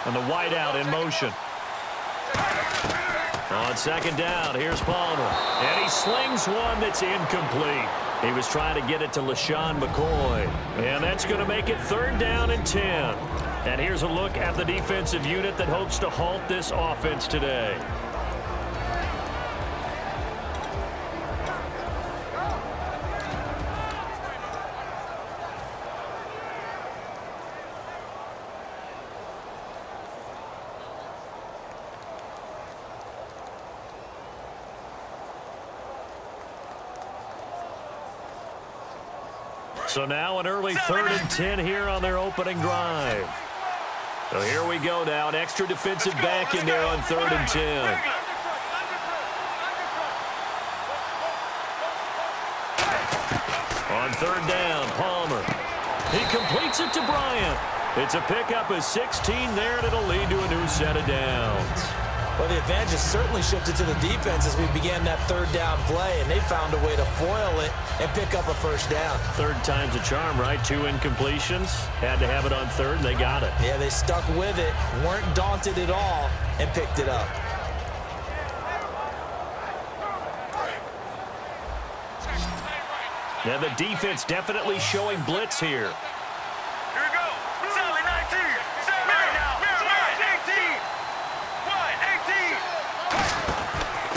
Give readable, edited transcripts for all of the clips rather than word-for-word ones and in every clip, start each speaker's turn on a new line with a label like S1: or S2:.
S1: And the wideout in motion. On second down, here's Palmer. And he slings one that's incomplete. He was trying to get it to LaShawn McCoy. And that's going to make it 3rd down and 10. And here's a look at the defensive unit that hopes to halt this offense today. So now an early 3rd and 10 here on their opening drive. So here we go now. An extra defensive back in there on 3rd and 10. On 3rd down, Palmer. He completes it to Bryant. It's a pickup of 16 there, and it'll lead to a new set of downs.
S2: Well, the advantage has certainly shifted to the defense as we began that 3rd down play, and they found a way to foil it and pick up a 1st down.
S1: 3rd time's a charm, right? 2 incompletions. Had to have it on 3rd, and they got it.
S2: Yeah, they stuck with it, weren't daunted at all, and picked it up.
S1: Now the defense definitely showing blitz here.
S3: Here we go. Sally 19. Sally now.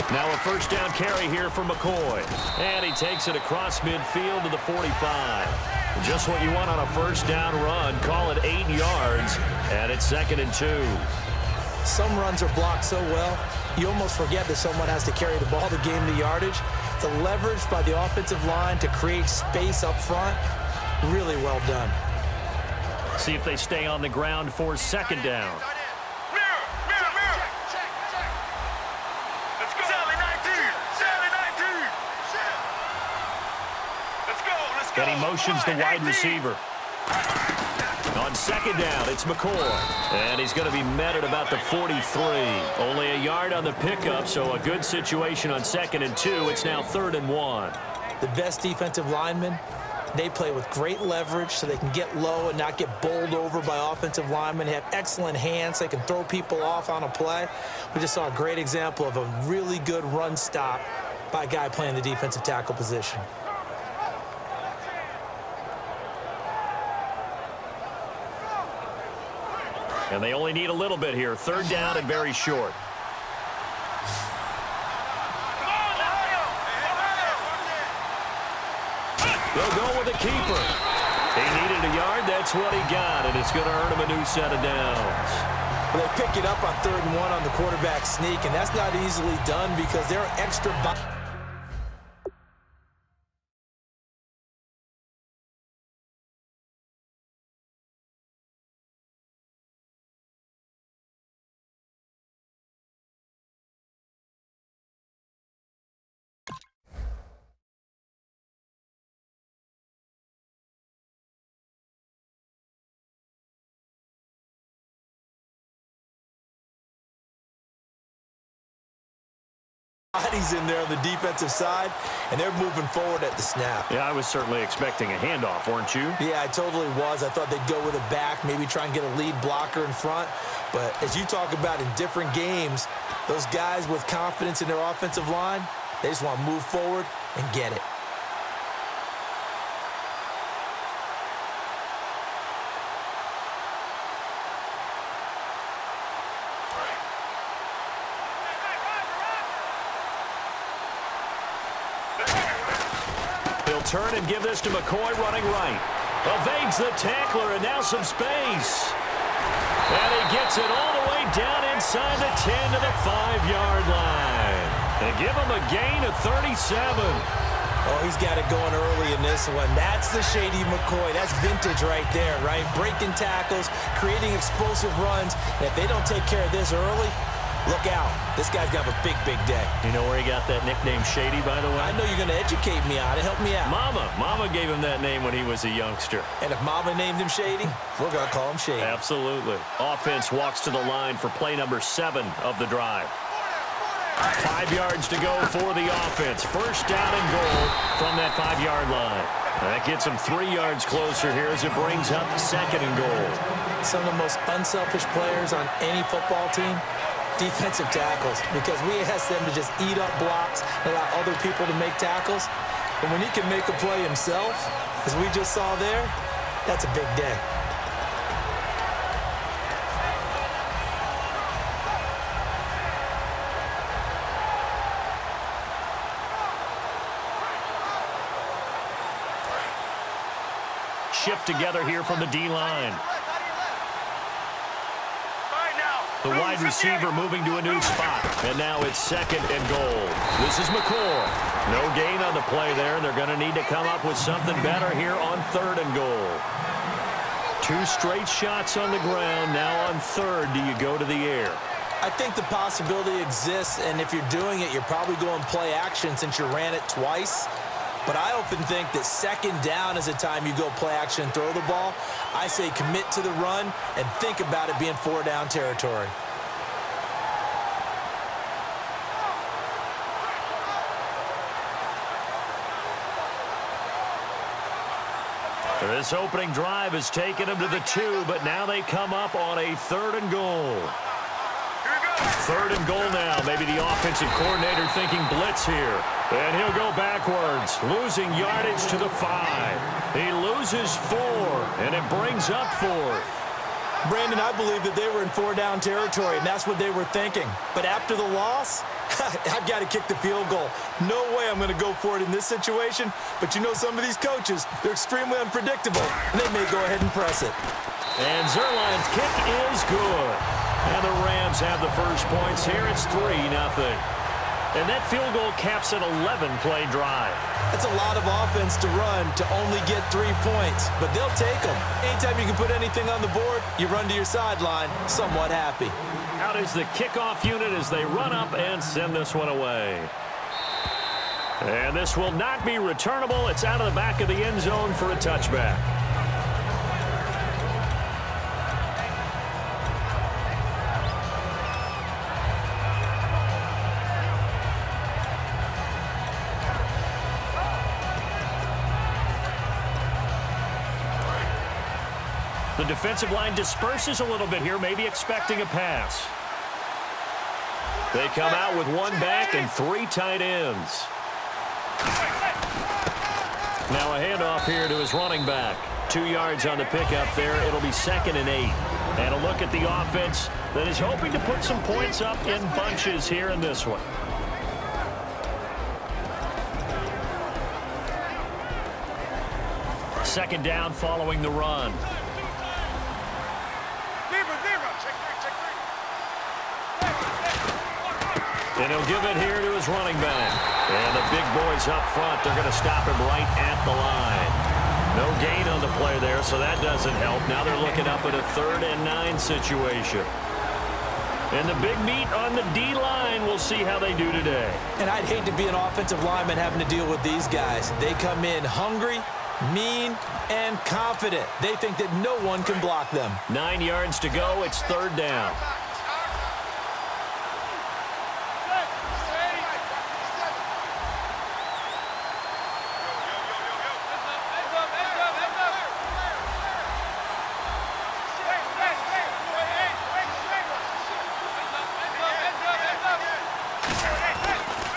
S3: 18.
S1: Now a 1st down carry here for McCoy. And he takes it across midfield to the 45. Just what you want on a 1st down run. Call it 8 yards. And it's 2nd and 2.
S2: Some runs are blocked so well, you almost forget that someone has to carry the ball to gain the yardage. The leverage by the offensive line to create space up front, really well done.
S1: See if they stay on the ground for 2nd down.
S3: Let's go. Sally 19. Sally 19. Let's go. Let's go.
S1: And he motions the wide
S3: 18.
S1: receiver. On 2nd down, it's McCoy. And he's going to be met at about the 43. Only a yard on the pickup, so a good situation on 2nd and 2. It's now 3rd and 1.
S2: The best defensive linemen, they play with great leverage so they can get low and not get bowled over by offensive linemen. They have excellent hands. They can throw people off on a play. We just saw a great example of a really good run stop by a guy playing the defensive tackle position.
S1: And they only need a little bit here. 3rd down and very short. They'll go with a keeper. He needed a yard. That's what he got, and it's going to earn him a new set of downs.
S2: Well, they pick it up on 3rd and 1 on the quarterback sneak, and that's not easily done because there are extra bodies in there on the defensive side, and they're moving forward at the snap.
S1: Yeah, I was certainly expecting a handoff, weren't you?
S2: Yeah, I totally was. I thought they'd go with a back, maybe try and get a lead blocker in front. But as you talk about in different games, those guys with confidence in their offensive line, they just want to move forward and get it.
S1: Turn and give this to McCoy running right. Evades the tackler and now some space. And he gets it all the way down inside the 10 to the 5-yard line. And give him a gain of 37.
S2: Oh, he's got it going early in this one. That's the Shady McCoy. That's vintage right there, right? Breaking tackles, creating explosive runs. And if they don't take care of this early, look out. This guy's got a big, big day.
S1: You know where he got that nickname Shady, by the way?
S2: I know you're going to educate me on it. Help me out.
S1: Mama gave him that name when he was a youngster.
S2: And if Mama named him Shady, we're going to call him Shady.
S1: Absolutely. Offense walks to the line for play number 7 of the drive. 5 yards to go for the offense. 1st down and goal from that 5-yard line. That gets him 3 yards closer here as it brings up 2nd and goal.
S2: Some of the most unselfish players on any football team, defensive tackles, because we ask them to just eat up blocks and allow other people to make tackles. But when he can make a play himself, as we just saw there, that's a big day.
S1: Shift together here from the D-line. The wide receiver moving to a new spot. And now it's 2nd and goal. This is McCoy. No gain on the play there, and they're going to need to come up with something better here on 3rd and goal. 2 straight shots on the ground. Now on 3rd, do you go to the air?
S2: I think the possibility exists, and if you're doing it, you're probably going play action since you ran it twice. But I often think that 2nd down is a time you go play action and throw the ball. I say commit to the run and think about it being 4-down territory.
S1: This opening drive has taken them to the 2, but now they come up on a 3rd and goal. 3rd and goal now. Maybe the offensive coordinator thinking blitz here. And he'll go backwards, losing yardage to the 5. He loses 4, and it brings up 4th.
S2: Brandon, I believe that they were in 4-down territory, and that's what they were thinking. But after the loss, I've got to kick the field goal. No way I'm going to go for it in this situation. But you know some of these coaches, they're extremely unpredictable, and they may go ahead and press it.
S1: And Zerline's kick is good. And the Rams have the first points here. It's 3-0. And that field goal caps an 11-play drive.
S2: That's a lot of offense to run to only get 3 points, but they'll take them. Anytime you can put anything on the board, you run to your sideline somewhat happy.
S1: Out is the kickoff unit as they run up and send this one away. And this will not be returnable. It's out of the back of the end zone for a touchback. The defensive line disperses a little bit here, maybe expecting a pass. They come out with 1 back and 3 tight ends. Now a handoff here to his running back. 2 yards on the pickup there. It'll be 2nd and 8. And a look at the offense that is hoping to put some points up in bunches here in this one. Second down following the run. And he'll give it here to his running back. And the big boys up front, they're going to stop him right at the line. No gain on the play there, so that doesn't help. Now they're looking up at a 3rd and 9 situation. And the big meat on the D-line, we'll see how they do today.
S2: And I'd hate to be an offensive lineman having to deal with these guys. They come in hungry, mean, and confident. They think that no one can block them.
S1: 9 yards to go. It's 3rd down.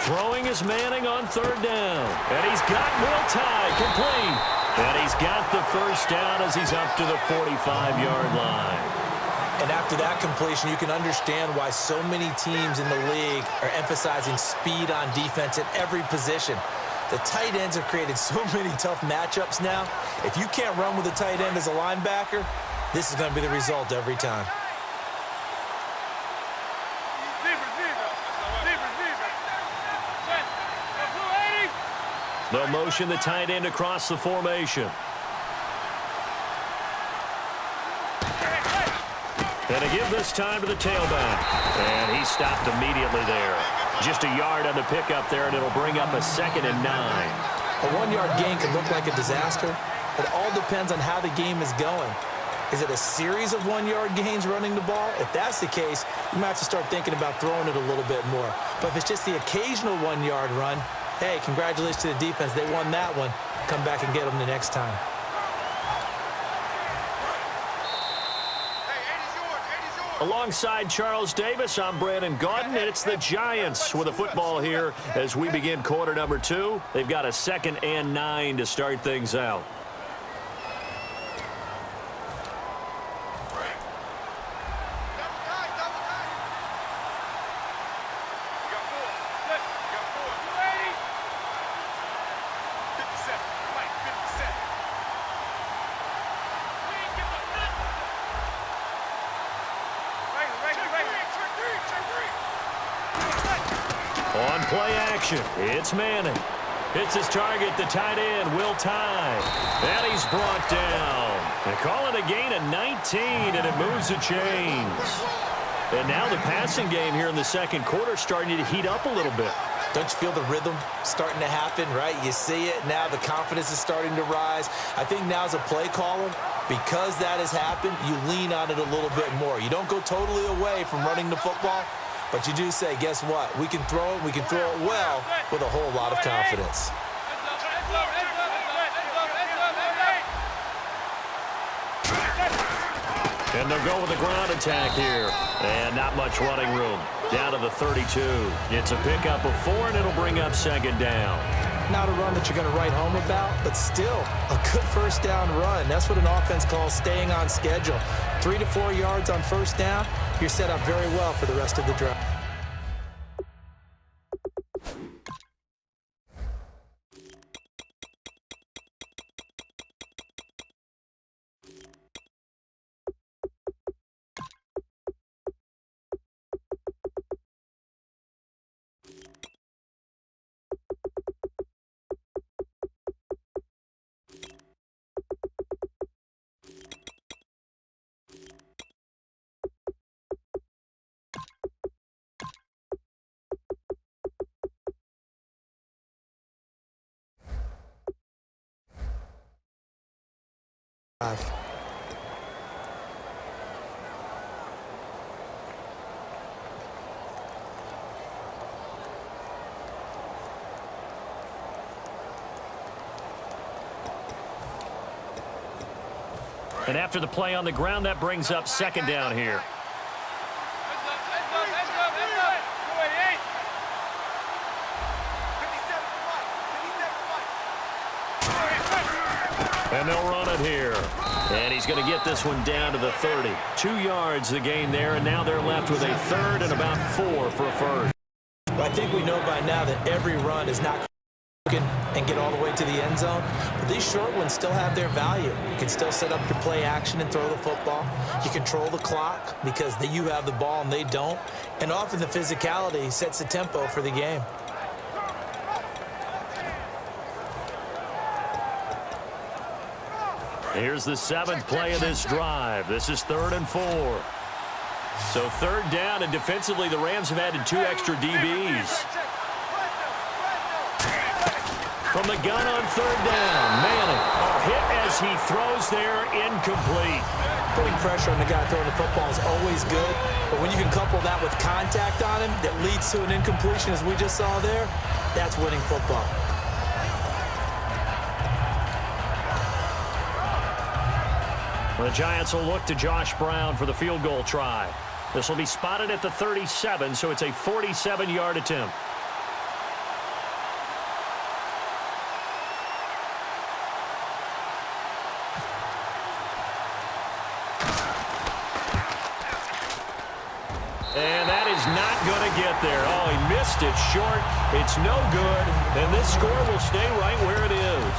S1: Throwing is Manning on 3rd down. And he's got Will Tye complete. And he's got the first down as he's up to the 45-yard line.
S2: And after that completion, you can understand why so many teams in the league are emphasizing speed on defense at every position. The tight ends have created so many tough matchups now. If you can't run with a tight end as a linebacker, this is going to be the result every time.
S1: They'll motion the tight end across the formation. And a give this time to the tailback. And he stopped immediately there. Just a yard on the pickup there, and it'll bring up a 2nd and 9.
S2: A 1-yard gain can look like a disaster. It all depends on how the game is going. Is it a series of 1-yard gains running the ball? If that's the case, you might have to start thinking about throwing it a little bit more. But if it's just the occasional 1-yard run, hey, congratulations to the defense. They won that one. Come back and get them the next time.
S1: Alongside Charles Davis, I'm Brandon Gaudin, and it's the Giants with the football here as we begin quarter number 2. They've got a 2nd and 9 to start things out. On play action, it's Manning. Hits his target, the tight end, Will Tye. And he's brought down. They call it a gain of 19, and it moves the chains. And now the passing game here in the second quarter starting to heat up a little bit.
S2: Don't you feel the rhythm starting to happen, right? You see it now. The confidence is starting to rise. I think now as a play caller, because that has happened, you lean on it a little bit more. You don't go totally away from running the football, but you do say, guess what? We can throw it. We can throw it well with a whole lot of confidence.
S1: And they'll go with the ground attack here. And not much running room. Down to the 32. It's a pickup of 4, and it'll bring up 2nd down.
S2: Not a run that you're going to write home about, but still a good first down run. That's what an offense calls staying on schedule. 3 to 4 yards on first down. You're set up very well for the rest of the drive.
S1: And after the play on the ground, that brings up 2nd down here. And they'll run it here. And he's going to get this one down to the 30. 2 yards the gain there, and now they're left with a 3rd and about 4 for a first.
S2: Well, I think we know by now that every run is not and get all the way to the end zone. But these short ones still have their value. You can still set up your play action and throw the football. You control the clock because you have the ball and they don't. And often the physicality sets the tempo for the game.
S1: Here's the 7th play of this drive. This is 3rd and 4. So 3rd down, and defensively the Rams have added 2 extra DBs. From the gun on 3rd down, Manning. A hit as he throws there, incomplete.
S2: Putting pressure on the guy throwing the football is always good, but when you can couple that with contact on him that leads to an incompletion, as we just saw there, that's winning football.
S1: The Giants will look to Josh Brown for the field goal try. This will be spotted at the 37, so it's a 47-yard attempt. And that is not going to get there. Oh, he missed it short. It's no good, and this score will stay right where it is.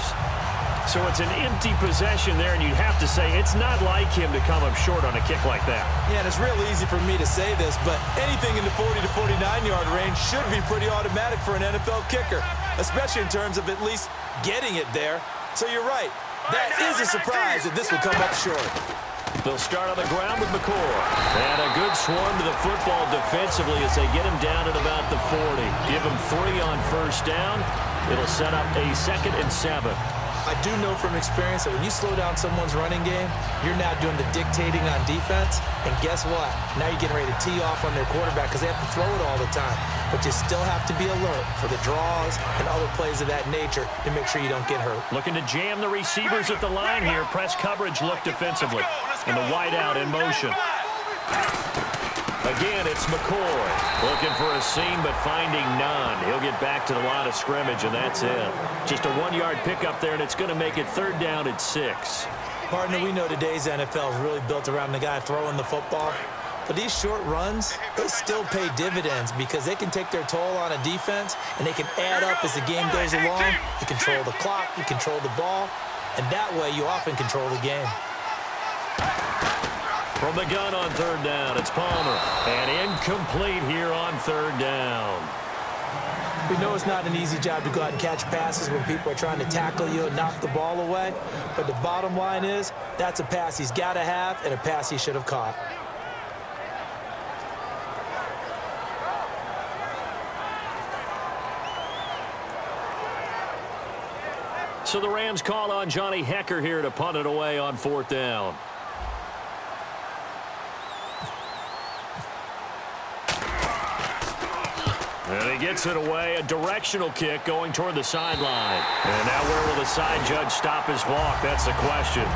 S1: So it's an empty possession there, and you'd have to say it's not like him to come up short on a kick like that.
S2: Yeah, and it's real easy for me to say this, but anything in the 40 to 49-yard range should be pretty automatic for an NFL kicker, especially in terms of at least getting it there. So you're right. That is a surprise that this will come up short.
S1: They'll start on the ground with McCoy. And a good swarm to the football defensively as they get him down at about the 40. Give him 3 on first down. It'll set up a 2nd and 7.
S2: I do know from experience that when you slow down someone's running game, you're now doing the dictating on defense. And guess what? Now you're getting ready to tee off on their quarterback because they have to throw it all the time. But you still have to be alert for the draws and other plays of that nature to make sure you don't get hurt.
S1: Looking to jam the receivers at the line here. Press coverage look defensively. And the wideout in motion. Again, it's McCoy looking for a seam but finding none. He'll get back to the line of scrimmage, and that's it. Just a 1-yard pickup there, and it's going to make it 3rd down and 6.
S2: Partner, we know today's NFL is really built around the guy throwing the football. But these short runs, they still pay dividends because they can take their toll on a defense, and they can add up as the game goes along. You control the clock, you control the ball, and that way you often control the game.
S1: From the gun on 3rd down, it's Palmer. And incomplete here on 3rd down.
S2: We know it's not an easy job to go out and catch passes when people are trying to tackle you and knock the ball away. But the bottom line is, that's a pass he's got to have and a pass he should have caught.
S1: So the Rams call on Johnny Hecker here to punt it away on 4th down. And he gets it away, a directional kick going toward the sideline. And now where will the side judge stop his walk? That's the question.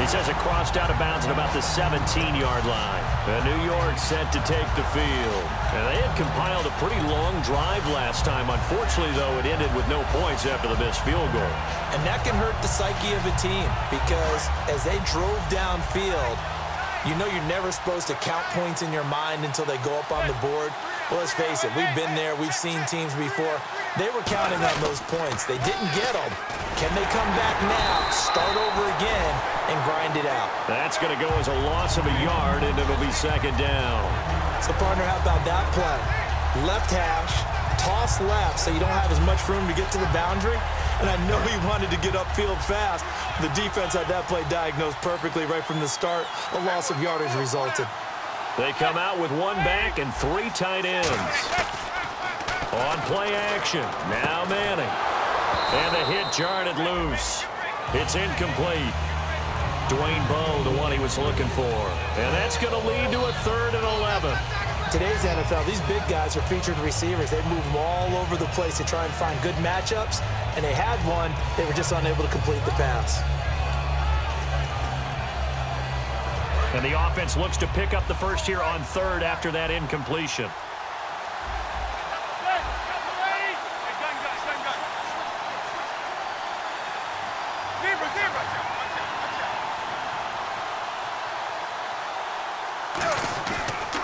S1: He says it crossed out of bounds at about the 17-yard line. And New York set to take the field. And they had compiled a pretty long drive last time. Unfortunately, though, it ended with no points after the missed field goal.
S2: And that can hurt the psyche of a team because as they drove downfield, you know you're never supposed to count points in your mind until they go up on the board. Well, let's face it, we've been there. We've seen teams before. They were counting on those points. They didn't get them. Can they come back now, start over again, and grind it out?
S1: That's going to go as a loss of a yard, and it'll be 2nd down.
S2: So, partner, how about that play? Left hash, toss left so you don't have as much room to get to the boundary. And I know he wanted to get upfield fast. The defense had that play diagnosed perfectly right from the start. A loss of yardage resulted.
S1: They come out with 1 back and 3 tight ends. On play action, now Manning. And the hit jarred it loose. It's incomplete. Dwayne Bowe, the one he was looking for. And that's going to lead to a 3rd and 11.
S2: Today's NFL, these big guys are featured receivers. They move them all over the place to try and find good matchups. And they had one. They were just unable to complete the pass.
S1: And the offense looks to pick up the first here on 3rd after that incompletion.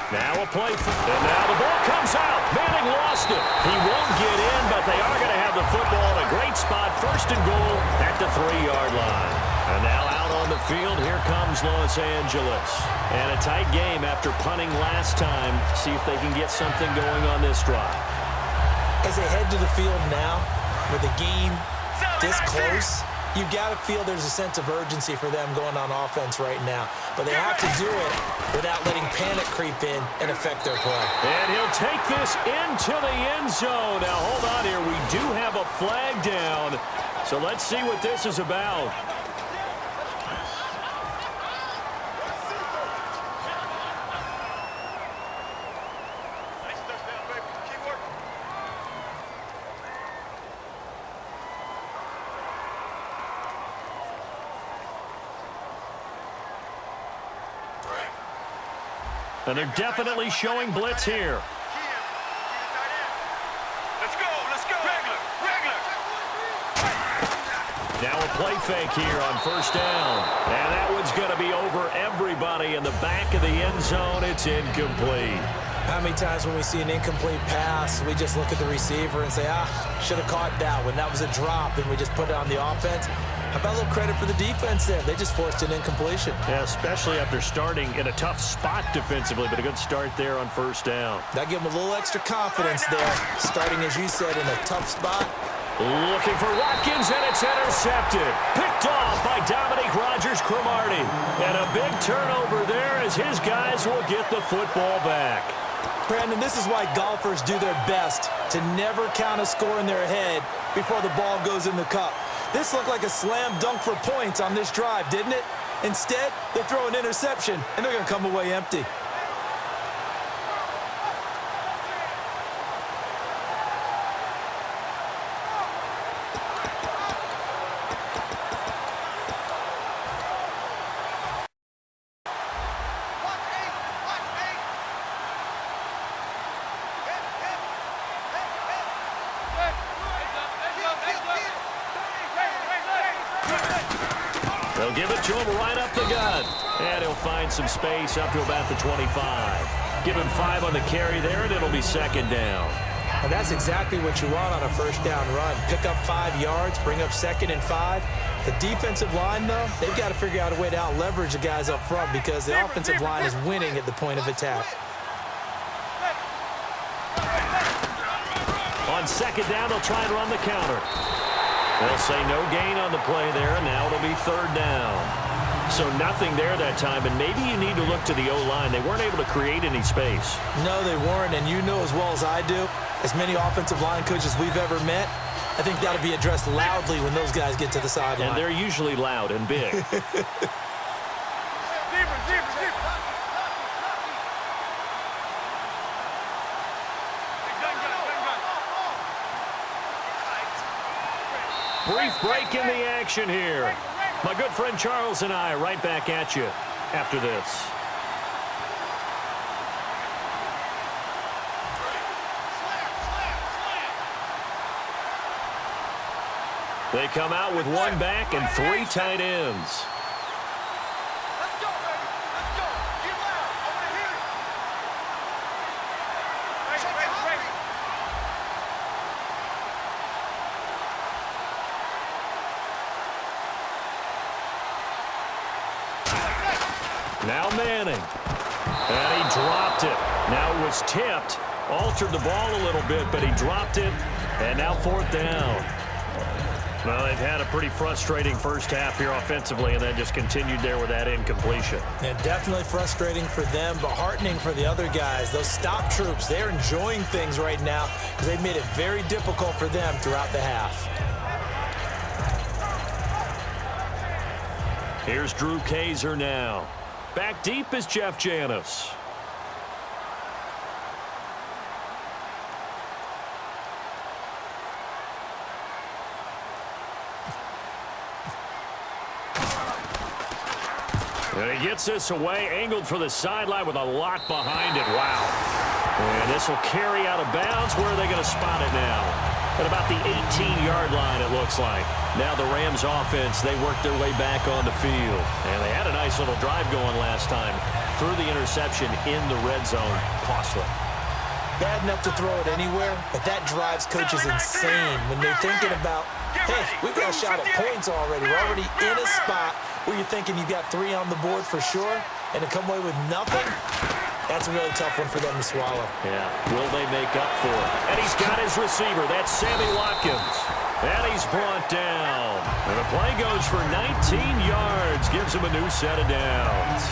S1: Now a play, and now the ball comes out. Manning lost it. He won't get in, but they are going to have the football in a great spot. 1st and goal at the 3-yard line. And now out on the field, here comes Los Angeles. And a tight game after punting last time. See if they can get something going on this drive.
S2: As they head to the field now, with the game this close, you got to feel there's a sense of urgency for them going on offense right now. But they have to do it without letting panic creep in and affect their play.
S1: And he'll take this into the end zone. Now, hold on here. We do have a flag down. So let's see what this is about. And they're definitely showing blitz here.
S3: Let's go. Regular.
S1: Now a play fake here on 1st down. And that one's going to be over everybody in the back of the end zone. It's incomplete.
S2: How many times when we see an incomplete pass, we just look at the receiver and say, should have caught that one. That was a drop, and we just put it on the offense. How about a little credit for the defense there? They just forced an incompletion.
S1: Yeah, especially after starting in a tough spot defensively, but a good start there on 1st down.
S2: That gave them a little extra confidence there, starting, as you said, in a tough spot.
S1: Looking for Watkins, and it's intercepted. Picked off by Dominique Rodgers-Cromartie. And a big turnover there as his guys will get the football back.
S2: Brandon, this is why golfers do their best to never count a score in their head before the ball goes in the cup. This looked like a slam dunk for points on this drive, didn't it? Instead, they throw an interception, and they're going to come away empty.
S1: They'll give it to him right up the gut. And he'll find some space up to about the 25. Give him 5 on the carry there, and it'll be second down.
S2: And that's exactly what you want on a first down run. Pick up 5 yards, bring up 2nd and 5. The defensive line, though, they've got to figure out a way to out-leverage the guys up front because the offensive line is winning at the point of attack.
S1: On second down, they'll try and run the counter. They'll say no gain on the play there, and now it'll be third down. So nothing there that time, and maybe you need to look to the O-line. They weren't able to create any space.
S2: No, they weren't, and you know as well as I do, as many offensive line coaches we've ever met, I think that'll be addressed loudly when those guys get to the sideline.
S1: And they're usually loud and big. Brief break in the action here. My good friend Charles and I right back at you after this. They come out with 1 back and 3 tight ends. Now Manning. And he dropped it. Now it was tipped. Altered the ball a little bit, but he dropped it. And now 4th down. Well, they've had a pretty frustrating first half here offensively, and then just continued there with that incompletion.
S2: Yeah, definitely frustrating for them, but heartening for the other guys. Those stop troops, they're enjoying things right now because they've made it very difficult for them throughout the half.
S1: Here's Drew Kaiser now. Back deep is Jeff Janis. And he gets this away, angled for the sideline with a lot behind it. Wow. And this will carry out of bounds. Where are they going to spot it now? At about the 18-yard line, it looks like. Now the Rams offense, they work their way back on the field. And they had a nice little drive going last time. Threw the interception in the red zone. Costly.
S2: Bad enough to throw it anywhere, but that drives coaches insane when they're thinking about, hey, we've got a shot at points already. We're already in a spot where you're thinking you got 3 on the board for sure, and to come away with nothing, that's a really tough one for them to swallow.
S1: Yeah, will they make up for it? And he's got his receiver. That's Sammy Watkins. And he's brought down. And the play goes for 19 yards. Gives him a new set of downs.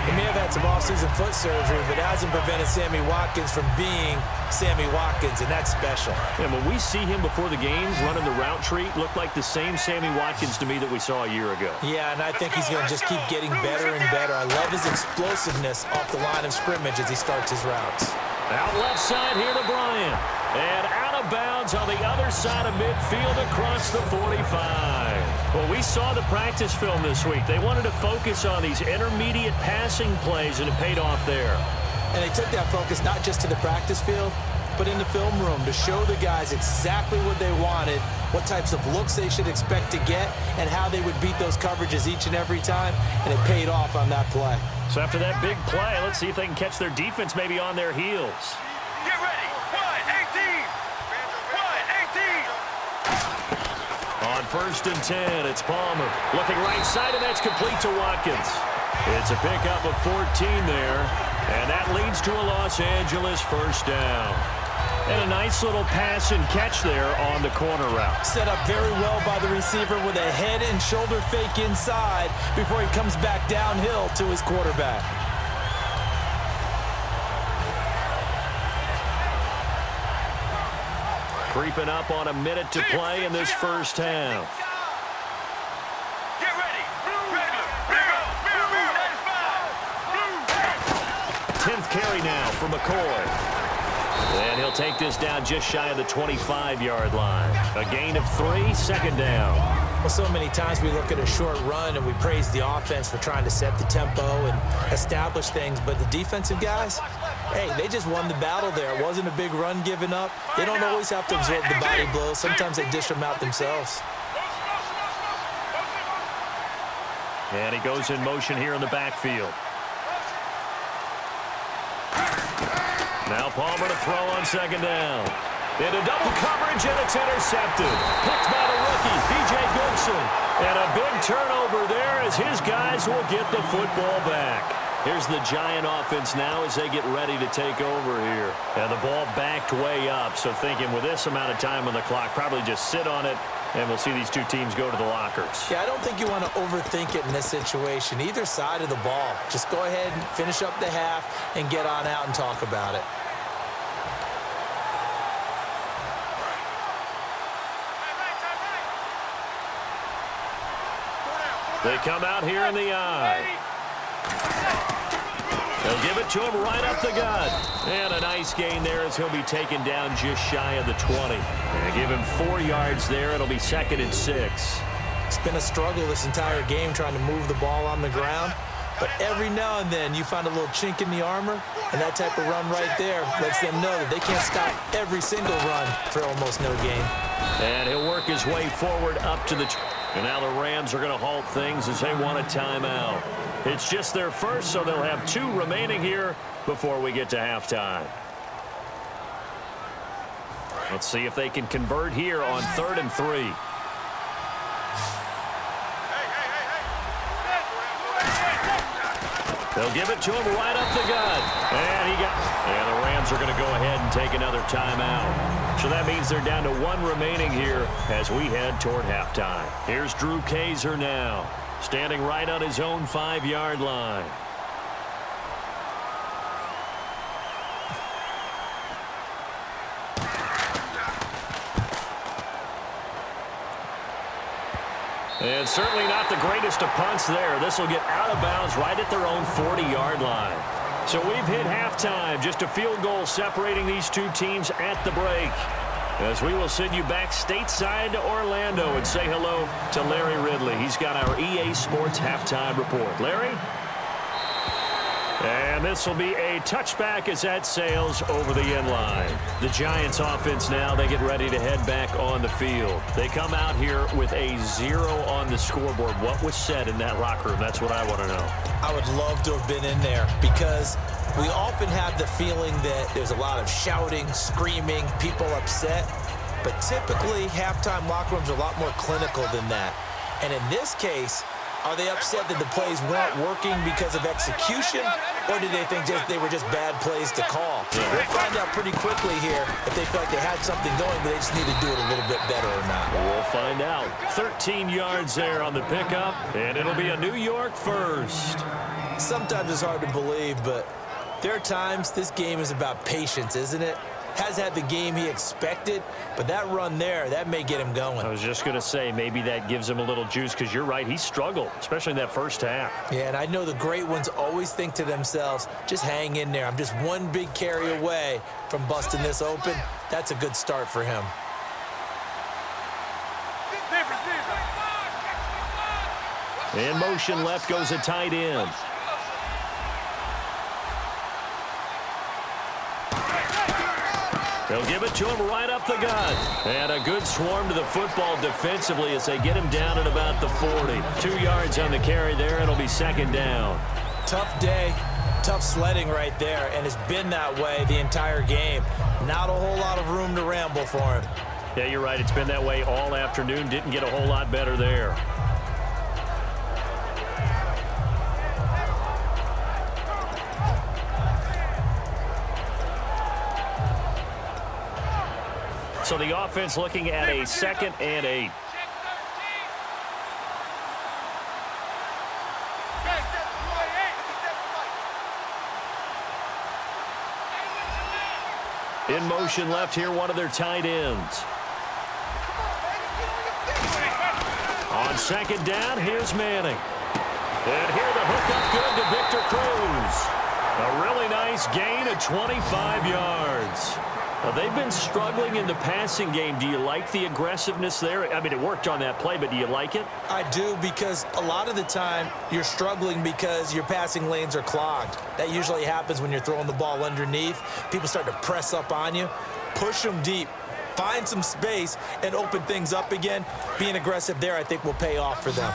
S2: He may have had some offseason foot surgery, but it hasn't prevented Sammy Watkins from being Sammy Watkins, and that's special.
S1: And when we see him before the games running the route tree, it looked like the same Sammy Watkins to me that we saw a year ago.
S2: Yeah, and I think he's going to just keep getting better and better. I love his explosiveness off the line of scrimmage as he starts his routes.
S1: Out left side here to Bryant. And out of bounds on the other side of midfield across the 45. Well, we saw the practice film this week. They wanted to focus on these intermediate passing plays, and it paid off there.
S2: And they took that focus not just to the practice field, but in the film room to show the guys exactly what they wanted, what types of looks they should expect to get, and how they would beat those coverages each and every time, and it paid off on that play.
S1: So after that big play, let's see if they can catch their defense maybe on their heels.
S3: Get ready. 1-18. 1-18.
S1: On 1st and 10, it's Palmer. Looking right side, and that's complete to Watkins. It's a pickup of 14 there, and that leads to a Los Angeles first down. And a nice little pass and catch there on the corner route.
S2: Set up very well by the receiver with a head and shoulder fake inside before he comes back downhill to his quarterback.
S1: Creeping up on a minute to play in this first half. for McCoy. And he'll take this down just shy of the 25-yard line. A gain of 3, 2nd down.
S2: Well, so many times we look at a short run and we praise the offense for trying to set the tempo and establish things, but the defensive guys, hey, they just won the battle there. It wasn't a big run given up. They don't always have to absorb the body blows. Sometimes they dish them out themselves.
S1: And he goes in motion here in the backfield. Now Palmer to throw on 2nd down. Into double coverage, and it's intercepted. Picked by the rookie, B.J. Goodson. And a big turnover there as his guys will get the football back. Here's the Giant offense now as they get ready to take over here. And the ball backed way up, so thinking with this amount of time on the clock, probably just sit on it, and we'll see these two teams go to the lockers.
S2: Yeah, I don't think you want to overthink it in this situation. Either side of the ball. Just go ahead and finish up the half and get on out and talk about it.
S1: They come out here in the eye. They'll give it to him right up the gut. And a nice gain there as he'll be taken down just shy of the 20. And give him 4 yards there. It'll be 2nd and 6.
S2: It's been a struggle this entire game trying to move the ball on the ground. But every now and then you find a little chink in the armor, and that type of run right there lets them know that they can't stop every single run for almost no gain.
S1: And he'll work his way forward up to the... And now the Rams are going to halt things as they want a timeout. It's just their first, so they'll have 2 remaining here before we get to halftime. Let's see if they can convert here on 3rd and 3. They'll give it to him right up the gut. And the Rams are going to go ahead and take another timeout. So that means they're down to 1 remaining here as we head toward halftime. Here's Drew Kaiser now, standing right on his own 5-yard line. And certainly not the greatest of punts there. This will get out of bounds right at their own 40-yard line. So we've hit halftime. Just a field goal separating these two teams at the break. As we will send you back stateside to Orlando and say hello to Larry Ridley. He's got our EA Sports halftime report. Larry? And this will be a touchback as that sails over the end line. The Giants offense now, they get ready to head back on the field. They come out here with a 0 on the scoreboard. What was said in that locker room? That's what I want to know.
S2: I would love to have been in there because we often have the feeling that there's a lot of shouting, screaming, people upset. But typically, halftime locker rooms are a lot more clinical than that. And in this case, are they upset that the plays weren't working because of execution, or did they think they were just bad plays to call? We'll find out pretty quickly here if they feel like they had something going, but they just need to do it a little bit better or not.
S1: We'll find out. 13 yards there on the pickup, and it'll be a New York first.
S2: Sometimes it's hard to believe, but there are times this game is about patience, isn't it? Has had the game he expected, but that run there, that may get him going.
S1: I was just going to say, maybe that gives him a little juice, because you're right, he struggled, especially in that first half.
S2: Yeah, and I know the great ones always think to themselves, just hang in there. I'm just one big carry away from busting this open. That's a good start for him.
S1: In motion left goes a tight end. They'll give it to him right up the gut. And a good swarm to the football defensively as they get him down at about the 40. 2 yards on the carry there. It'll be 2nd down.
S2: Tough day, tough sledding right there, and it's been that way the entire game. Not a whole lot of room to ramble for him.
S1: Yeah, you're right. It's been that way all afternoon. Didn't get a whole lot better there. So the offense looking at a 2nd and 8. In motion left here, one of their tight ends. On 2nd down, here's Manning. And here the hook up good to Victor Cruz. A really nice gain, a 25 yards. They've been struggling in the passing game. Do you like the aggressiveness there? I mean, it worked on that play, but do you like it?
S2: I do, because a lot of the time you're struggling because your passing lanes are clogged. That usually happens when you're throwing the ball underneath. People start to press up on you. Push them deep. Find some space and open things up again. Being aggressive there, I think, will pay off for them.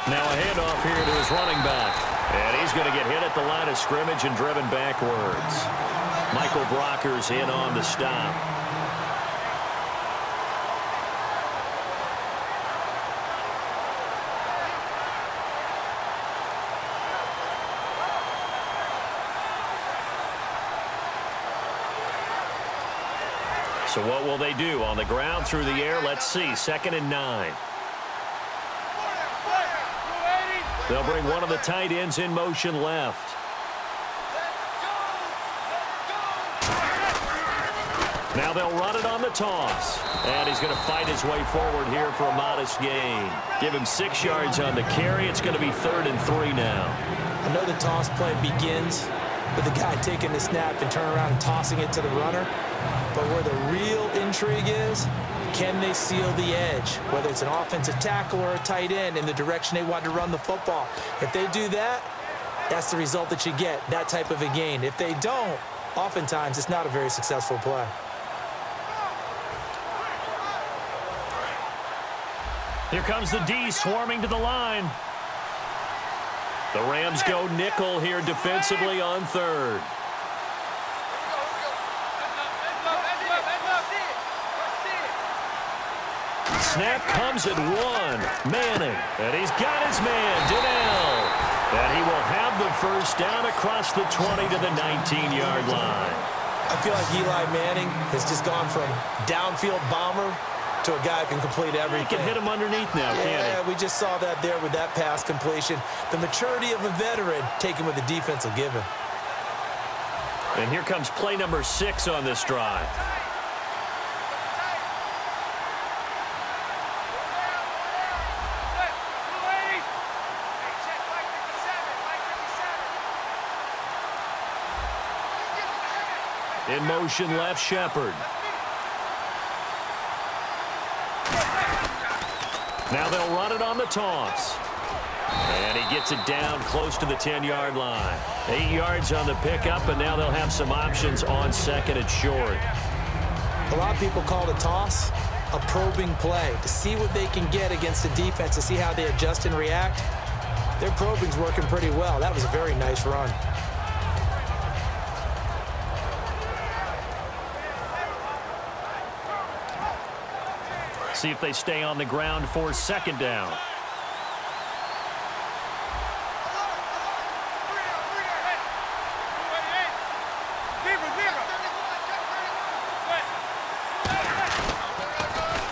S1: Now a handoff here to his running back. And he's going to get hit at the line of scrimmage and driven backwards. Michael Brocker's in on the stop. So what will they do? On the ground, through the air? Let's see. 2nd and 9. They'll bring one of the tight ends in motion left. Now they'll run it on the toss. And he's going to fight his way forward here for a modest gain. Give him 6 yards on the carry. It's going to be 3rd and 3 now.
S2: I know the toss play begins with the guy taking the snap and turning around and tossing it to the runner. But where the real intrigue is, can they seal the edge, whether it's an offensive tackle or a tight end, in the direction they want to run the football? If they do that, that's the result that you get, that type of a gain. If they don't, oftentimes it's not a very successful play.
S1: Here comes the D swarming to the line. The Rams go nickel here defensively on 3rd. Snap comes at 1. Manning. And he's got his man, Donnell. And he will have the first down across the 20 to the 19-yard line.
S2: I feel like Eli Manning has just gone from downfield bomber to a guy who can complete everything.
S1: He can hit him underneath now, can't he?
S2: Yeah, we just saw that there with that pass completion. The maturity of a veteran taken with the defense will give him.
S1: And here comes play number 6 on this drive. In motion left, Shepard. Now they'll run it on the toss. And he gets it down close to the 10-yard line. 8 yards on the pickup, and now they'll have some options on 2nd and short.
S2: A lot of people call the toss a probing play, to see what they can get against the defense, to see how they adjust and react. Their probing's working pretty well. That was a very nice run.
S1: See if they stay on the ground for 2nd down.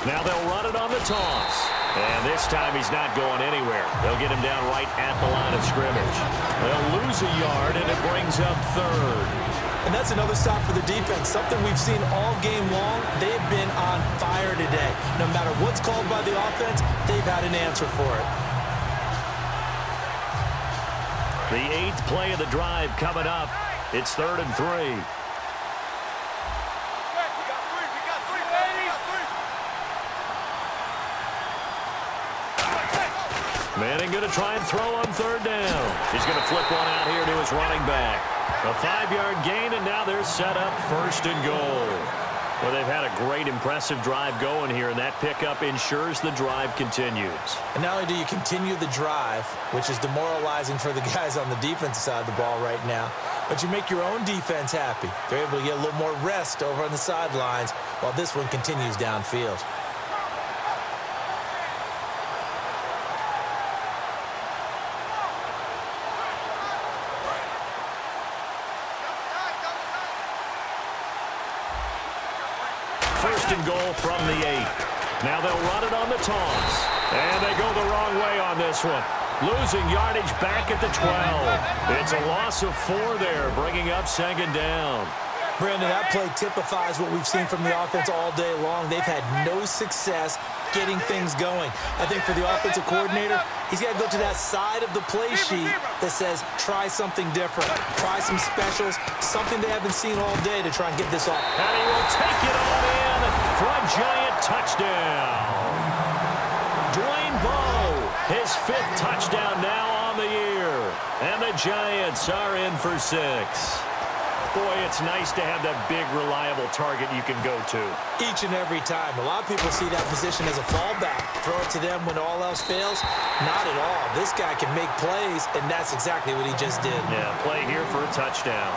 S1: Now they'll run it on the toss. And this time he's not going anywhere. They'll get him down right at the line of scrimmage. They'll lose a yard, and it brings up 3rd.
S2: And that's another stop for the defense, something we've seen all game long. They've been on fire today. No matter what's called by the offense, they've had an answer for it.
S1: The 8th play of the drive coming up. It's 3rd and 3. Manning going to try and throw on 3rd down. He's going to flip one out here to his running back. A 5-yard gain, and now they're set up 1st and goal. Well, they've had a great, impressive drive going here, and that pickup ensures the drive continues.
S2: And not only do you continue the drive, which is demoralizing for the guys on the defensive side of the ball right now, but you make your own defense happy. They're able to get a little more rest over on the sidelines while this one continues downfield.
S1: Goal from the 8. Now they'll run it on the toss. And they go the wrong way on this one. Losing yardage back at the 12. It's a loss of 4 there, bringing up 2nd down.
S2: Brandon, that play typifies what we've seen from the offense all day long. They've had no success getting things going. I think for the offensive coordinator, he's got to go to that side of the play sheet that says, try something different, try some specials, something they haven't seen all day to try and get this off.
S1: And he will take it on in for a Giant touchdown. Dwayne Bowe, his 5th touchdown now on the year. And the Giants are in for 6. Boy, it's nice to have that big, reliable target you can go to.
S2: Each and every time. A lot of people see that position as a fallback. Throw it to them when all else fails. Not at all. This guy can make plays, and that's exactly what he just did.
S1: Yeah, play here for a touchdown.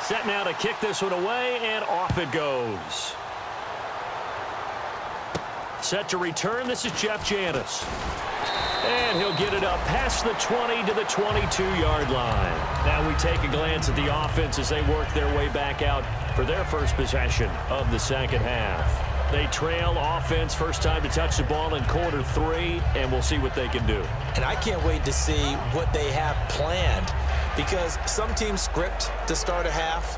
S1: Set now to kick this one away, and off it goes. Set to return, this is Jeff Janis. And he'll get it up past the 20 to the 22-yard line. Now we take a glance at the offense as they work their way back out for their first possession of the second half. They trail offense, first time to touch the ball in quarter 3, and we'll see what they can do.
S2: And I can't wait to see what they have planned, because some teams script to start a half.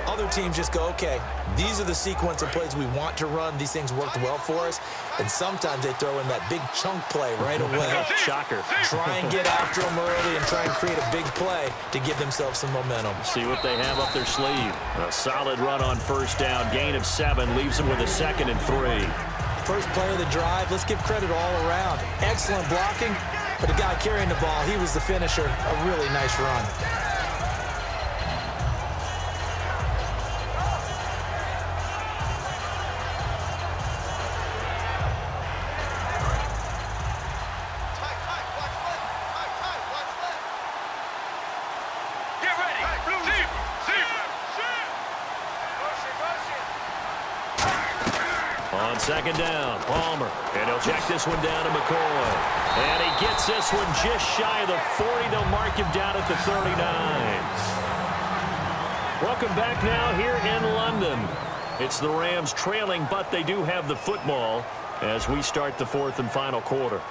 S2: Other teams just go, okay, these are the sequence of plays we want to run. These things worked well for us. And sometimes they throw in that big chunk play right away.
S1: Shocker.
S2: Try and get after them early and try and create a big play to give themselves some momentum.
S1: See what they have up their sleeve. A solid run on first down. Gain of 7 leaves them with a 2nd and 3.
S2: First play of the drive, let's give credit all around. Excellent blocking, but the guy carrying the ball, he was the finisher. A really nice run.
S1: On second down, Palmer. And he'll check this one down to McCoy. And he gets this one just shy of the 40. They'll mark him down at the 39. Welcome back now here in London. It's the Rams trailing, but they do have the football as we start the 4th and final quarter.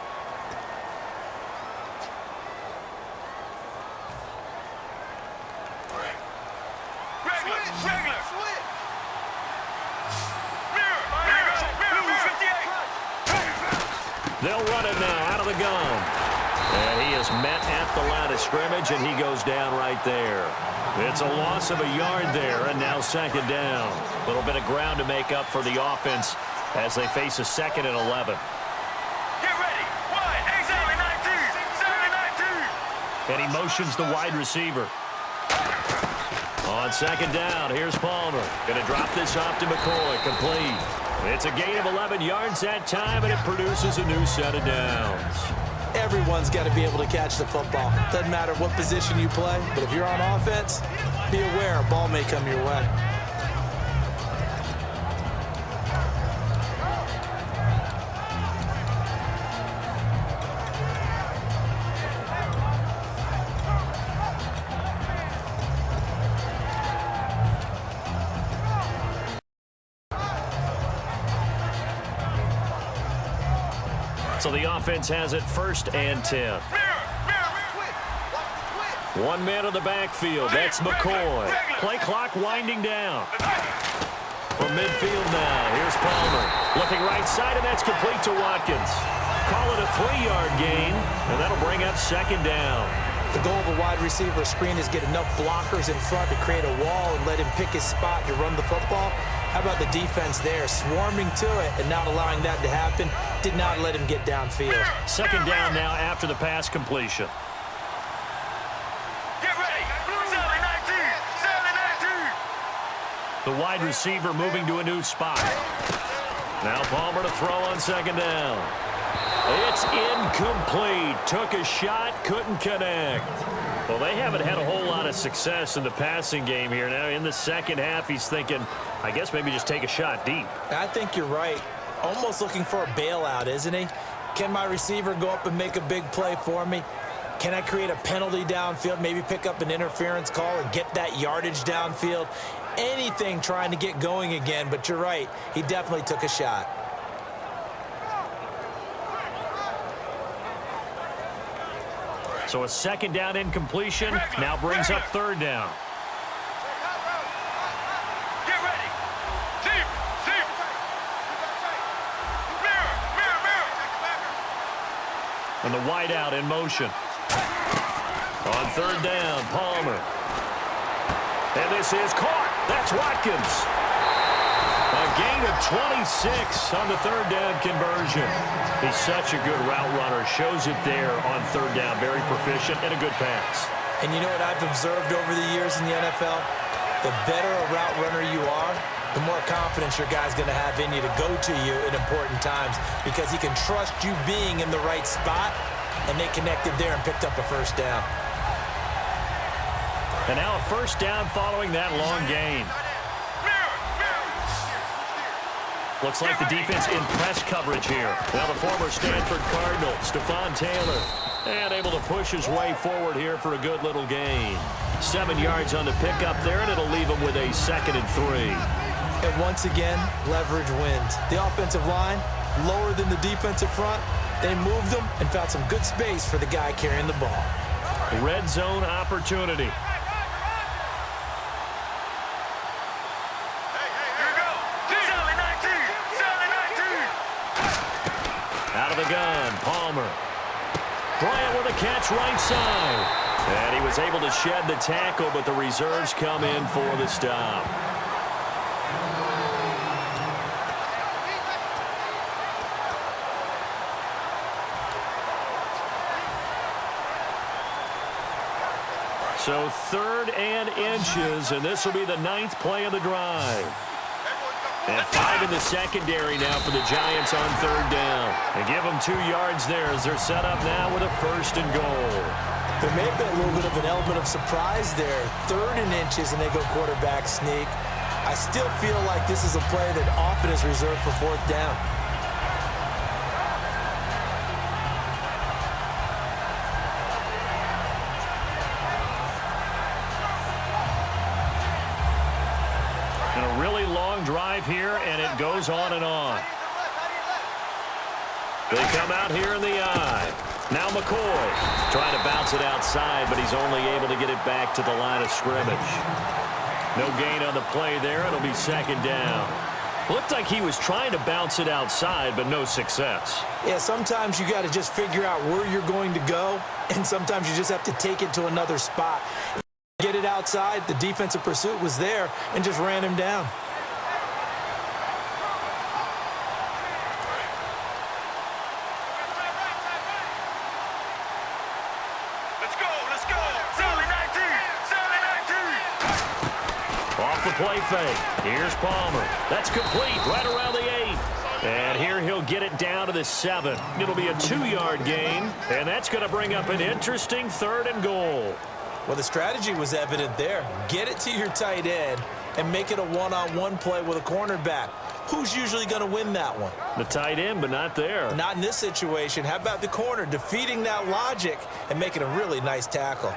S1: They'll run it now out of the gun. And he is met at the line of scrimmage, and he goes down right there. It's a loss of a yard there, and now second down. A little bit of ground to make up for the offense as they face a 2nd and 11.
S3: Get ready. Wide. Exactly 19.
S1: And he motions the wide receiver. On second down, here's Palmer. Going to drop this off to McCoy. Complete. It's a gain of 11 yards that time, and it produces a new set of downs.
S2: Everyone's got to be able to catch the football. Doesn't matter what position you play, but if you're on offense, be aware a ball may come your way.
S1: So the offense has it 1st and 10. 1 man in the backfield. That's McCoy. Play clock winding down. From midfield now, here's Palmer. Looking right side, and that's complete to Watkins. Call it a 3-yard gain, and that'll bring up second down.
S2: The goal of a wide receiver screen is get enough blockers in front to create a wall and let him pick his spot to run the football. How about the defense there, swarming to it and not allowing that to happen? Did not let him get downfield.
S1: Second down now after the pass completion.
S3: Get ready.
S1: The wide receiver moving to a new spot. Now Palmer to throw on second down. It's incomplete. Took a shot, couldn't connect. Well, they haven't had a whole lot of success in the passing game here. Now in the second half, he's thinking, I guess maybe just take a shot deep.
S2: I think you're right. Almost looking for a bailout, isn't he? Can my receiver go up and make a big play for me? Can I create a penalty downfield, maybe pick up an interference call and get that yardage downfield? Anything trying to get going again, but you're right. He definitely took a shot.
S1: So a second down incompletion now brings up third down.
S3: Get ready. Deep. Mirror.
S1: And the wideout in motion. On third down, Palmer. And this is caught. That's Watkins. A gain of 26 on the third down conversion. He's such a good route runner. Shows it there on third down. Very proficient and a good pass.
S2: And you know what I've observed over the years in the NFL? The better a route runner you are, the more confidence your guy's going to have in you to go to you in important times because he can trust you being in the right spot, and they connected there and picked up a first down.
S1: And now a first down following that long gain. Looks like the defense in press coverage here. Now the former Stanford Cardinal, Stephon Taylor, and able to push his way forward here for a good little gain. 7 yards on the pickup there, and it'll leave him with a 2nd and 3.
S2: And once again, leverage wins. The offensive line, lower than the defensive front. They moved them and found some good space for the guy carrying the ball.
S1: Red zone opportunity. Out of the gun, Palmer. Bryant with a catch right side. And he was able to shed the tackle, but the reserves come in for the stop. So 3rd and inches, and this will be the 9th play of the drive. And 5 in the secondary now for the Giants on third down. And give them 2 yards there as they're set up now with a 1st and goal.
S2: There may have been a little bit of an element of surprise there. 3rd and inches, and they go quarterback sneak. I still feel like this is a play that often is reserved for 4th down.
S1: Drive here, and it goes on and on. They come out here in the eye. Now McCoy trying to bounce it outside, but he's only able to get it back to the line of scrimmage. No gain on the play there. It'll be 2nd down. Looked like he was trying to bounce it outside, but no success.
S2: Yeah, sometimes you got to just figure out where you're going to go, and sometimes you just have to take it to another spot. Get it outside. The defensive pursuit was there and just ran him down.
S1: Play fake. Here's Palmer. That's complete right around the 8. And here he'll get it down to the 7. It'll be a 2-yard gain, and that's going to bring up an interesting 3rd and goal.
S2: Well, the strategy was evident there. Get it to your tight end and make it a one-on-one play with a cornerback. Who's usually going to win that one?
S1: The tight end, but not there.
S2: Not in this situation. How about the corner defeating that logic and making a really nice tackle?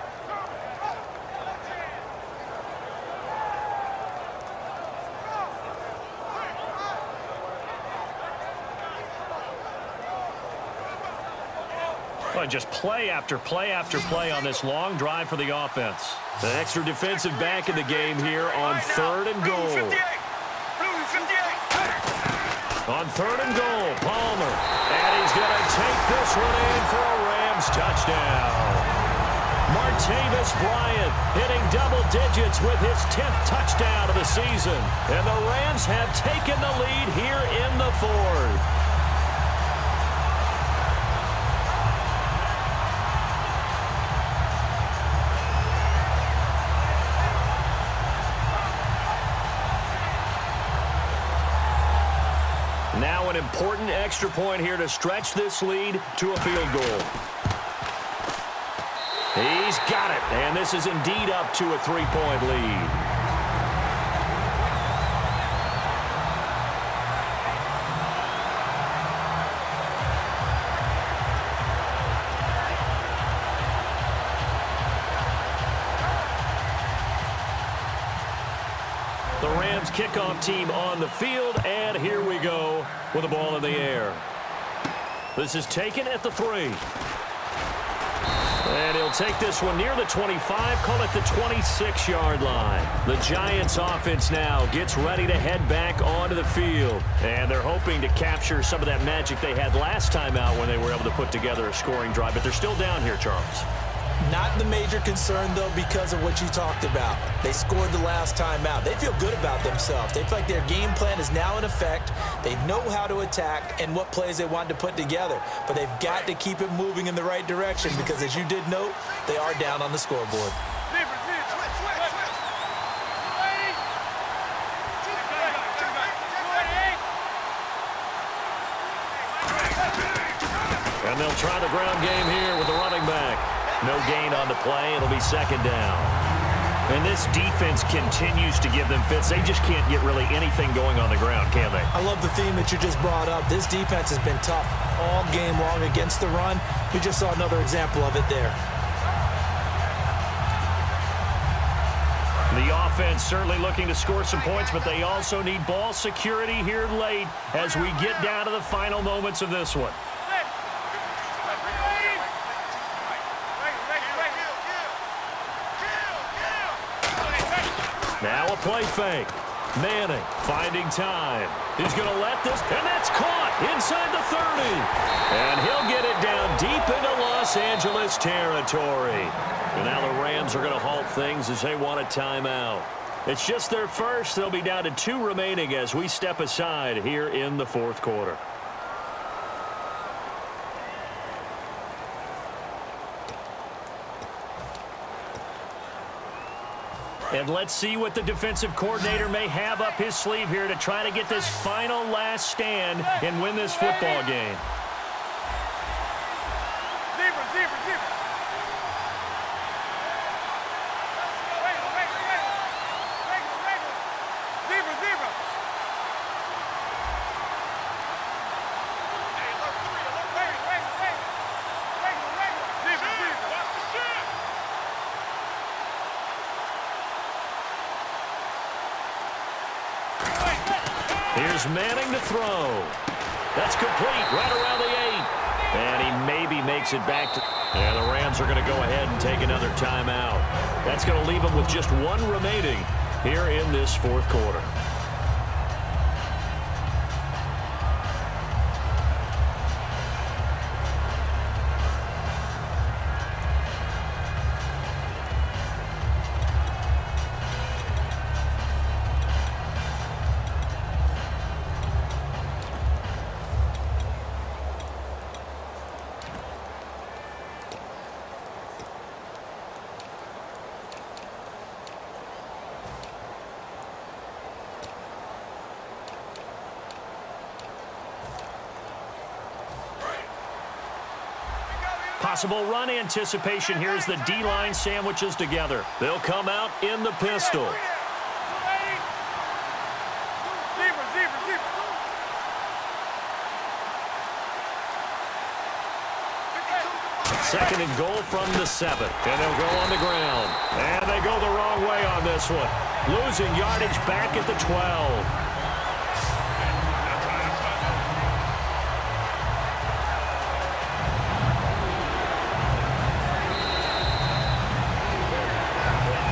S1: Well, just play after play after play on this long drive for the offense. An extra defensive back in the game here on 3rd and goal. On 3rd and goal, Palmer. And he's going to take this one in for a Rams touchdown. Martavis Bryant hitting double digits with his 10th touchdown of the season. And the Rams have taken the lead here in the 4th. Now an important extra point here to stretch this lead to a field goal. He's got it, and this is indeed up to a 3-point lead. The Rams kickoff team on the field, and here we go with the ball in the air. This is taken at the 3. And he'll take this one near the 25, call it the 26-yard line. The Giants offense now gets ready to head back onto the field. And they're hoping to capture some of that magic they had last time out when they were able to put together a scoring drive. But they're still down here, Charles.
S2: Not the major concern, though, because of what you talked about. They scored the last time out. They feel good about themselves. They feel like their game plan is now in effect. They know how to attack and what plays they want to put together. But they've got to keep it moving in the right direction because, as you did note, they are down on the scoreboard.
S1: And they'll try the ground game here with the running back. No gain on the play. It'll be second down. And this defense continues to give them fits. They just can't get really anything going on the ground, can they?
S2: I love the theme that you just brought up. This defense has been tough all game long against the run. We just saw another example of it there.
S1: The offense certainly looking to score some points, but they also need ball security here late as we get down to the final moments of this one. Now a play fake. Manning finding time. He's going to let this, and that's caught inside the 30. And he'll get it down deep into Los Angeles territory. And now the Rams are going to halt things as they want a timeout. It's just their first. They'll be down to 2 remaining as we step aside here in the fourth quarter. And let's see what the defensive coordinator may have up his sleeve here to try to get this final last stand and win this football game. Here's Manning to throw. That's complete right around the 8. And he maybe makes it back to... And the Rams are going to go ahead and take another timeout. That's going to leave them with just 1 remaining here in this fourth quarter. Possible run anticipation here as the D-line sandwiches together. They'll come out in the pistol. Second and goal from the 7. And they'll go on the ground. And they go the wrong way on this one. Losing yardage back at the 12.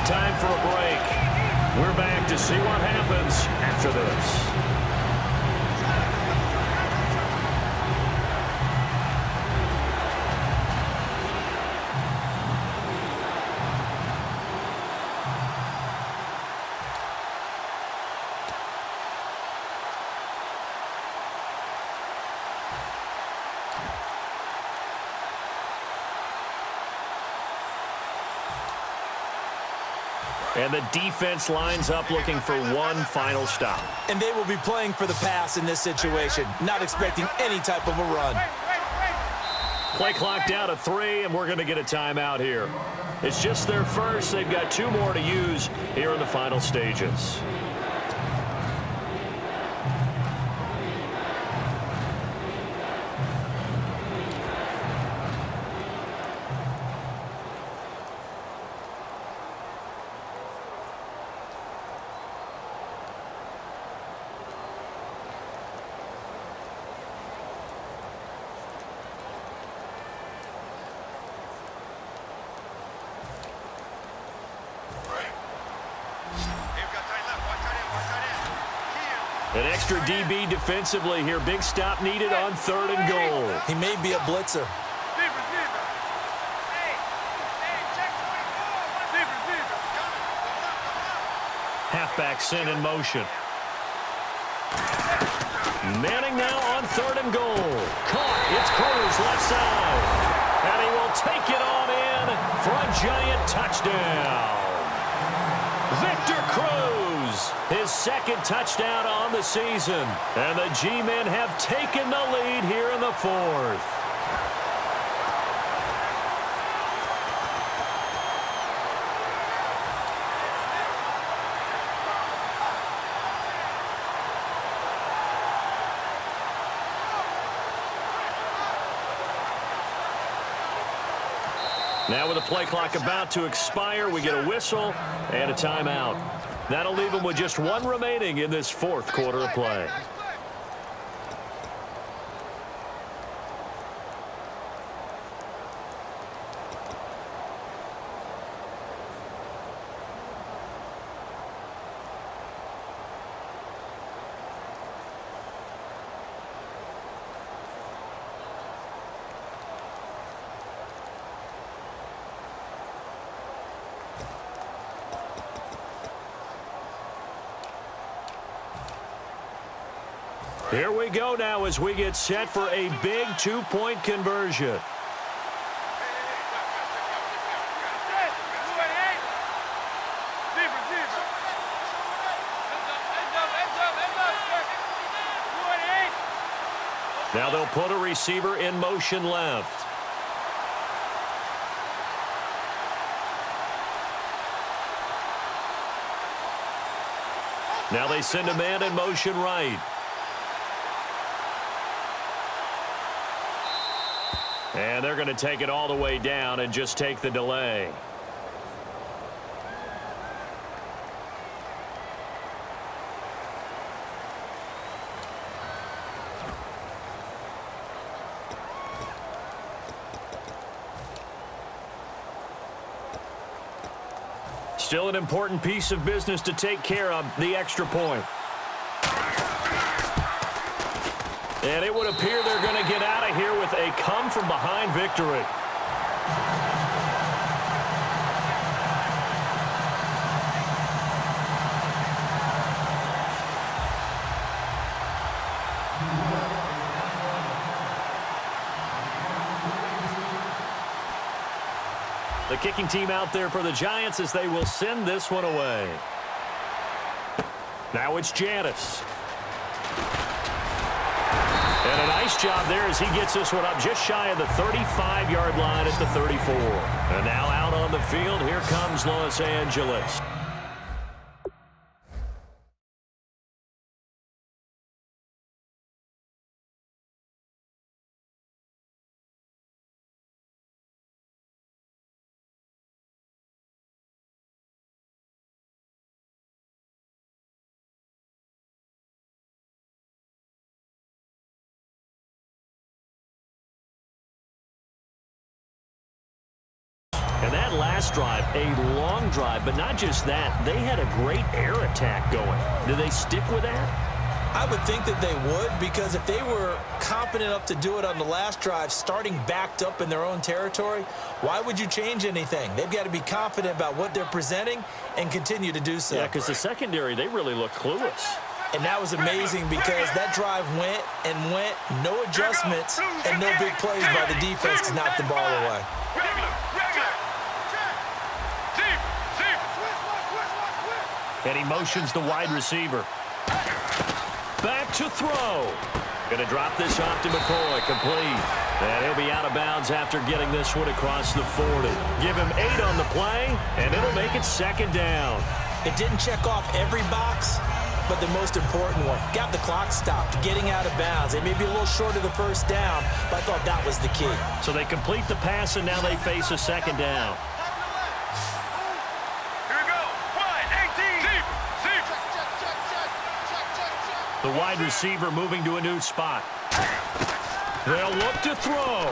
S1: Time for a break. We're back to see what happens after this. And the defense lines up looking for one final stop.
S2: And they will be playing for the pass in this situation, not expecting any type of a run.
S1: Play clock down to 3, and we're going to get a timeout here. It's just their first. They've got 2 more to use here in the final stages. An extra DB defensively here. Big stop needed on 3rd and goal.
S2: He may be a blitzer.
S1: Halfback sent in motion. Manning now on 3rd and goal. Caught. It's Cruz left side. And he will take it on in for a giant touchdown. Victor Cruz, his 2nd touchdown on the season. And the G-men have taken the lead here in the 4th. Now with the play clock about to expire, we get a whistle and a timeout. That'll leave them with just 1 remaining in this 4th quarter of play. Here we go now as we get set for a big 2-point conversion. Now they'll put a receiver in motion left. Now they send a man in motion right. And they're going to take it all the way down and just take the delay. Still an important piece of business to take care of, the extra point. And it would appear they're going to get out of here with a come-from-behind victory. The kicking team out there for the Giants as they will send this one away. Now it's Janice. And a nice job there as he gets this one up just shy of the 35-yard line at the 34. And now out on the field, here comes Los Angeles. And that last drive, a long drive, but not just that. They had a great air attack going. Do they stick with that?
S2: I would think that they would, because if they were competent enough to do it on the last drive, starting backed up in their own territory, why would you change anything? They've got to be confident about what they're presenting and continue to do so.
S1: Yeah, because the secondary, they really look clueless.
S2: And that was amazing because that drive went and went, no adjustments, and no big plays by the defense to knock the ball away.
S1: And he motions the wide receiver. Back to throw. Going to drop this off to McCoy, complete. And he'll be out of bounds after getting this one across the 40. Give him 8 on the play, and it'll make it 2nd down.
S2: It didn't check off every box, but the most important one. Got the clock stopped, getting out of bounds. They may be a little short of the 1st down, but I thought that was the key.
S1: So they complete the pass, and now they face a 2nd down. The wide receiver moving to a new spot. They'll look to throw.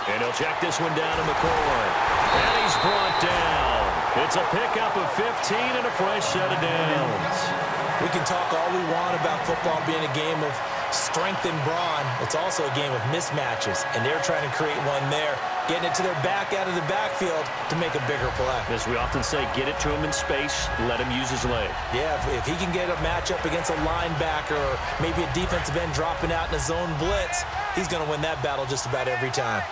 S1: And he'll check this one down to McCoy. And he's brought down. It's a pickup of 15 and a fresh set of downs.
S2: We can talk all we want about football being a game of strength and brawn. It's also a game of mismatches, and they're trying to create one there, getting it to their back out of the backfield to make a bigger play.
S1: As we often say, get it to him in space, let him use his leg.
S2: Yeah, if he can get a matchup against a linebacker or maybe a defensive end dropping out in a zone blitz, he's going to win that battle just about every time.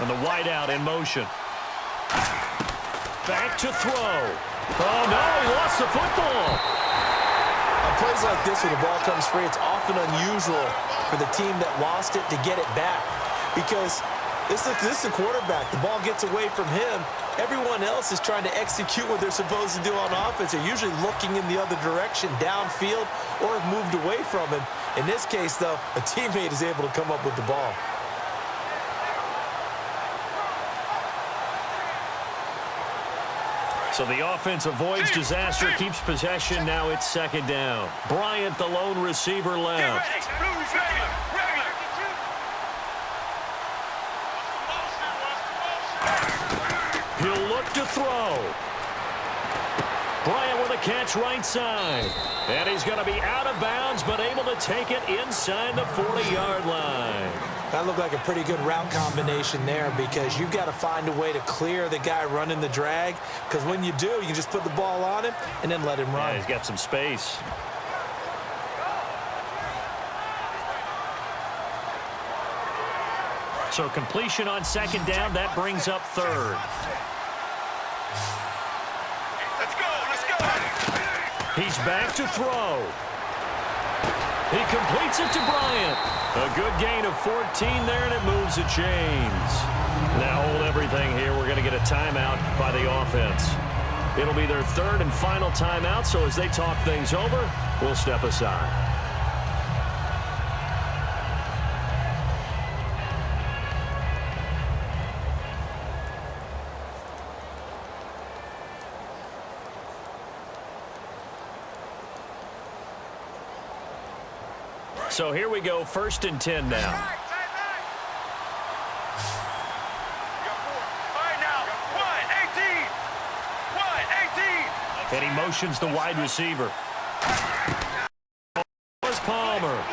S1: And the wideout in motion. Back to throw. Oh, no, he lost the football.
S2: On plays like this where the ball comes free, it's often unusual for the team that lost it to get it back because this is the quarterback. The ball gets away from him. Everyone else is trying to execute what they're supposed to do on offense. They're usually looking in the other direction, downfield, or have moved away from him. In this case, though, a teammate is able to come up with the ball.
S1: So the offense avoids disaster, keeps possession. Now it's second down. Bryant, the lone receiver, left. He'll look to throw. Bryant with a catch right side. And he's going to be out of bounds, but able to take it inside the 40-yard line.
S2: That looked like a pretty good route combination there because you've got to find a way to clear the guy running the drag because when you do, you can just put the ball on him and then let him run.
S1: Yeah, he's got some space. So completion on second down, that brings up third.
S3: Let's go.
S1: He's back to throw. He completes it to Bryant. A good gain of 14 there, and it moves the chains. Now hold everything here. We're going to get a timeout by the offense. It'll be their third and final timeout, so as they talk things over, we'll step aside. So here we go, 1st and 10 now. And he motions the wide receiver. Here's Palmer.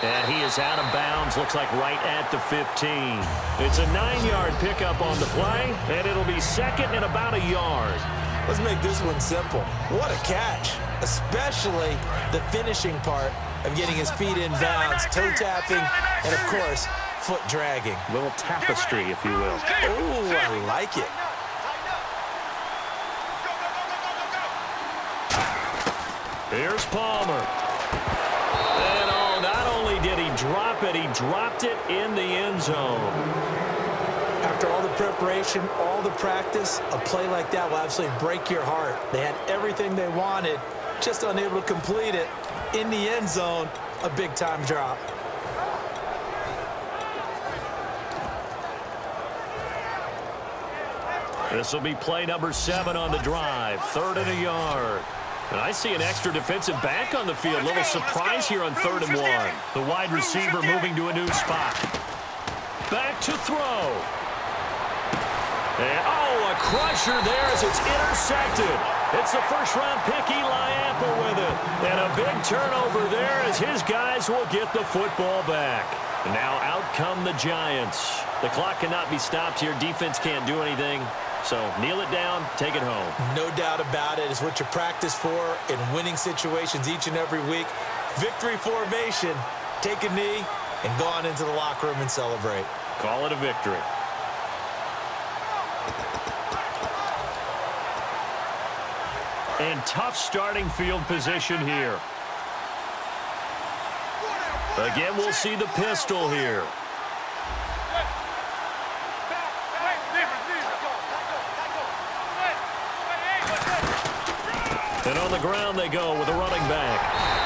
S1: And he is out of bounds, looks like right at the 15. It's a 9-yard pickup on the play, and it'll be second and about a yard.
S2: Let's make this one simple. What a catch, especially the finishing part of getting his feet in bounds, toe tapping, and of course, foot dragging.
S1: A little tapestry, if you will.
S2: Ooh, I like it.
S1: Here's Palmer. And oh, not only did he drop it, he dropped it in the end zone.
S2: After all the preparation, all the practice, a play like that will absolutely break your heart. They had everything they wanted, just unable to complete it. In the end zone, a big-time drop.
S1: This will be play number 7 on the drive. 3rd and a yard. And I see an extra defensive back on the field. A little surprise here on 3rd and 1. The wide receiver moving to a new spot. Back to throw. And, oh, a crusher there as it's intercepted. It's the first-round pick, Eli Apple, with it. And a big turnover there as his guys will get the football back. Now out come the Giants. The clock cannot be stopped here. Defense can't do anything. So kneel it down, take it home.
S2: No doubt about it. It's what you practice for in winning situations each and every week. Victory formation. Take a knee and go on into the locker room and celebrate.
S1: Call it a victory. And tough starting field position here. Again, we'll see the pistol here. And on the ground they go with a running back.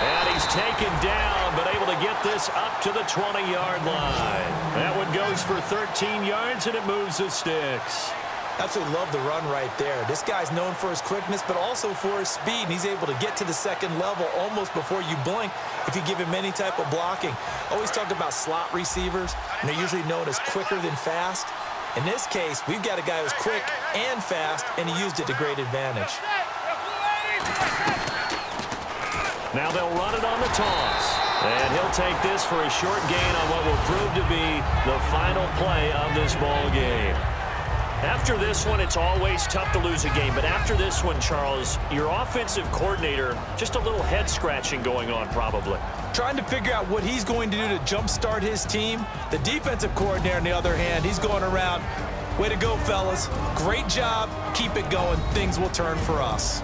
S1: And he's taken down, but able to get this up to the 20-yard line. That one goes for 13 yards, and it moves the sticks.
S2: Absolutely love the run right there. This guy's known for his quickness, but also for his speed. And he's able to get to the second level almost before you blink if you give him any type of blocking. Always talk about slot receivers, and they're usually known as quicker than fast. In this case, we've got a guy who's quick and fast, and he used it to great advantage.
S1: Now they'll run it on the toss. And he'll take this for a short gain on what will prove to be the final play of this ball game. After this one, it's always tough to lose a game. But after this one, Charles, your offensive coordinator, just a little head-scratching going on probably.
S2: Trying to figure out what he's going to do to jumpstart his team. The defensive coordinator, on the other hand, he's going around. Way to go, fellas. Great job. Keep it going. Things will turn for us.